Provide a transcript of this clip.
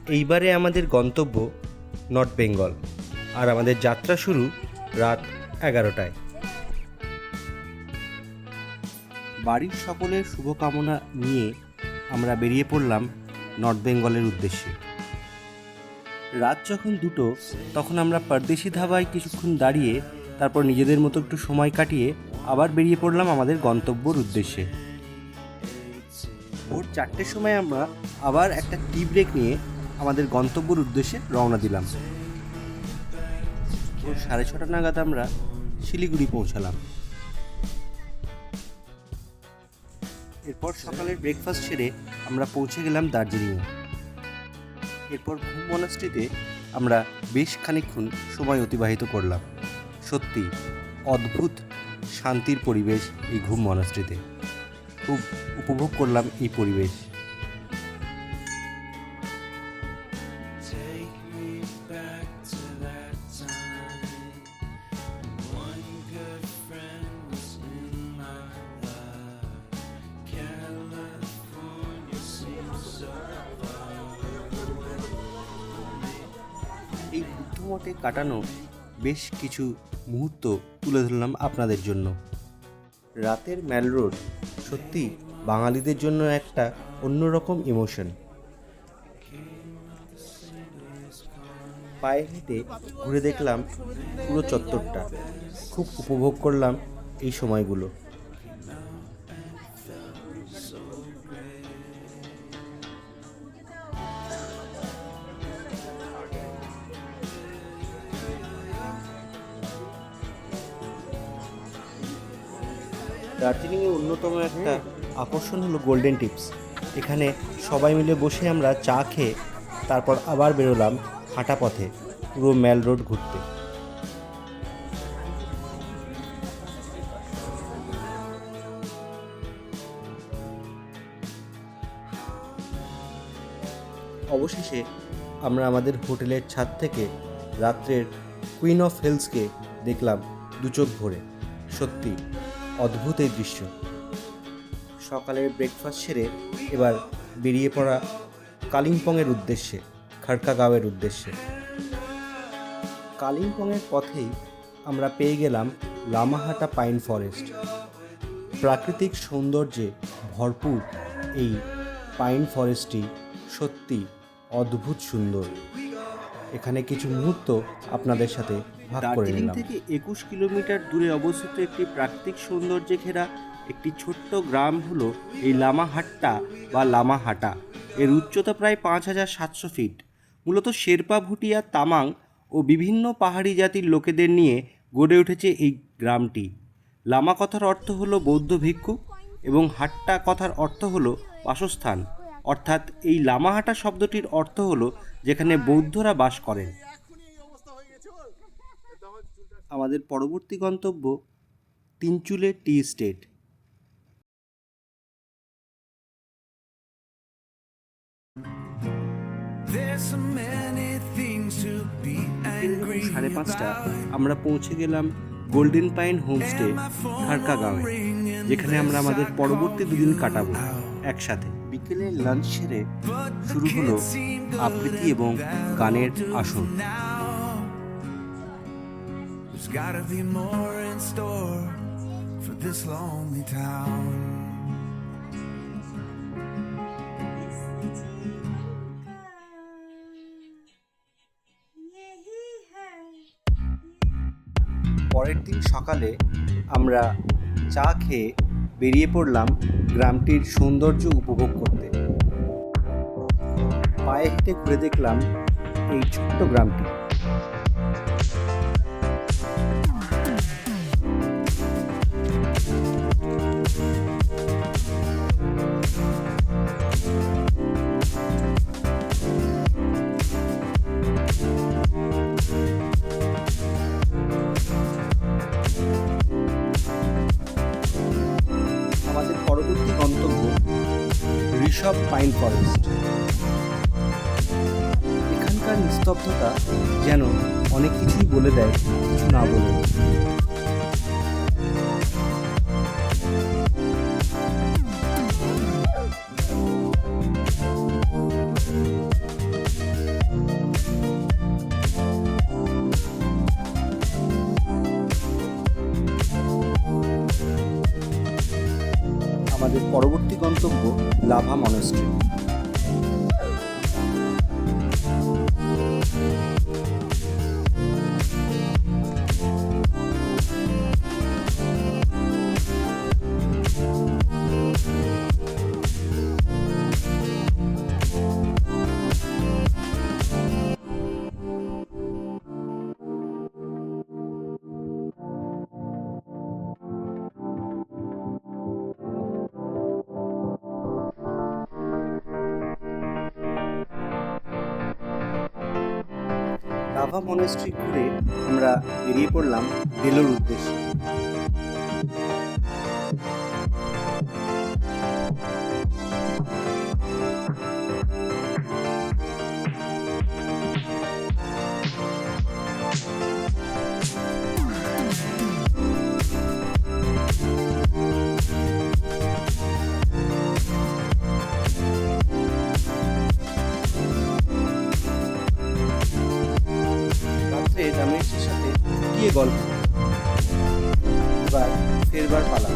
এইবারে আমাদের গন্তব্য নর্থ বেঙ্গল, আর আমাদের যাত্রা শুরু রাত 11টায়। বাড়ির সকলের শুভকামনা নিয়ে আমরা বেরিয়ে পড়লাম নর্থ বেঙ্গলের উদ্দেশ্যে। রাত যখন 2টো তখন আমরা পরদেশি ধাবায় কিছুক্ষণ দাঁড়িয়ে তারপর নিজেদের মতো একটু সময় কাটিয়ে আবার বেরিয়ে পড়লাম আমাদের গন্তব্যর উদ্দেশ্যে। ভোর 4টের সময় আমরা আবার একটা টি ব্রেক নিয়ে আমাদের গন্তব্যর উদ্দেশ্যে রওনা দিলাম। ভোর 6:30 নাগাদ আমরা শিলিগুড়ি পৌঁছালাম। এরপর সকালের ব্রেকফাস্ট সেরে আমরা পৌঁছে গেলাম দার্জিলিংয়ে। এরপর ঘুম মনাস্ট্রিতে আমরা বেশ খানিকক্ষণ সময় অতিবাহিত করলাম। সত্যি অদ্ভুত শান্তির পরিবেশ এই ঘুম মনাস্ট্রিতে, খুব উপভোগ করলাম এই পরিবেশ। এই বুদ্ধমঠে কাটানো বেশ কিছু মুহূর্ত তুলে ধরলাম আপনাদের জন্য। রাতের ম্যাল রোড সত্যি বাঙালিদের জন্য একটা অন্যরকম ইমোশন। পায়ে হেঁটে ঘুরে দেখলাম পুরো চত্বরটা, খুব উপভোগ করলাম এই সময়গুলো। দার্জিলিংয়ের অন্যতম একটা আকর্ষণ হলো গোল্ডেন টিপস। এখানে সবাই মিলে বসে আমরা চা খেয়ে তারপর আবার বেরোলাম হাঁটা পথে পুরো ম্যাল রোড ঘুরতে। অবশেষে আমরা আমাদের হোটেলের ছাদ থেকে রাত্রের কুইন অফ হিলসকে দেখলাম দু চোখ ভরে। সত্যি অদ্ভুত এই দৃশ্য। সকালের ব্রেকফাস্ট সেরে এবার বেরিয়ে পড়া কালিম্পংয়ের উদ্দেশ্যে, খাড়কা-গাঁওয়ের উদ্দেশ্যে। কালিম্পংয়ের পথেই আমরা পেয়ে গেলাম লামাহাটা পাইন ফরেস্ট। প্রাকৃতিক সৌন্দর্যে ভরপুর এই পাইন ফরেস্টটি সত্যি অদ্ভুত সুন্দর। এখানে কিছু মুহূর্ত আপনাদের সাথে ভাগ করে নিলাম। থেকে 21 কিলোমিটার দূরে অবস্থিত একটি প্রাকৃতিক সৌন্দর্যে ঘেরা একটি ছোট্ট গ্রাম হলো এই লামাহাট্টা বা লামাহাটা। এর উচ্চতা প্রায় 5700 ফিট। মূলত শেরপা, ভুটিয়া, তামাং ও বিভিন্ন পাহাড়ি জাতির লোকেদের নিয়ে গড়ে উঠেছে এই গ্রামটি। লামা কথার অর্থ হলো বৌদ্ধ ভিক্ষু এবং হাট্টা কথার অর্থ হলো বাসস্থান। অর্থাৎ এই লামাহাটা শব্দটির অর্থ হলো যেখানে বৌদ্ধরা বাস করেন। আমাদের পরবর্তী গন্তব্য তিনচুলে টি এস্টেট। সাড়ে 5টা আমরা পৌঁছে গেলাম গোল্ডেন পাইন হোমস্টে খাড়কা-গাঁওয়ে, যেখানে আমরা আমাদের পরবর্তী 2 দিন কাটাবো একসাথে। বিকেলে লাঞ্চ সেরে শুরু হলো আবৃত্তি এবং গানের আসর। পরের দিন সকালে আমরা চা খেয়ে বেরিয়ে পড়লাম গ্রামটির সৌন্দর্য উপভোগ করতে। পায়ে হেঁটে ঘুরে দেখলাম এই ছোট্ট গ্রামটি। আমাদের পরবর্তী গন্তব্য ঋষভ পাইন ফরেস্ট। এখানকার নিস্তব্ধতা যেন অনেক কিছুই বলে দেয়, কিছু না বলে। পরবর্তী গন্তব্য লাভা মনেস্ট্রি। লাভা মনেস্ট্রি ঘুরে আমরা বেরিয়ে পড়লাম বেলুর উদ্দেশ্যে। রাত্রে জামাইয়ের সাথে চুটিয়ে গল্প, এবার ফেরবার পালা।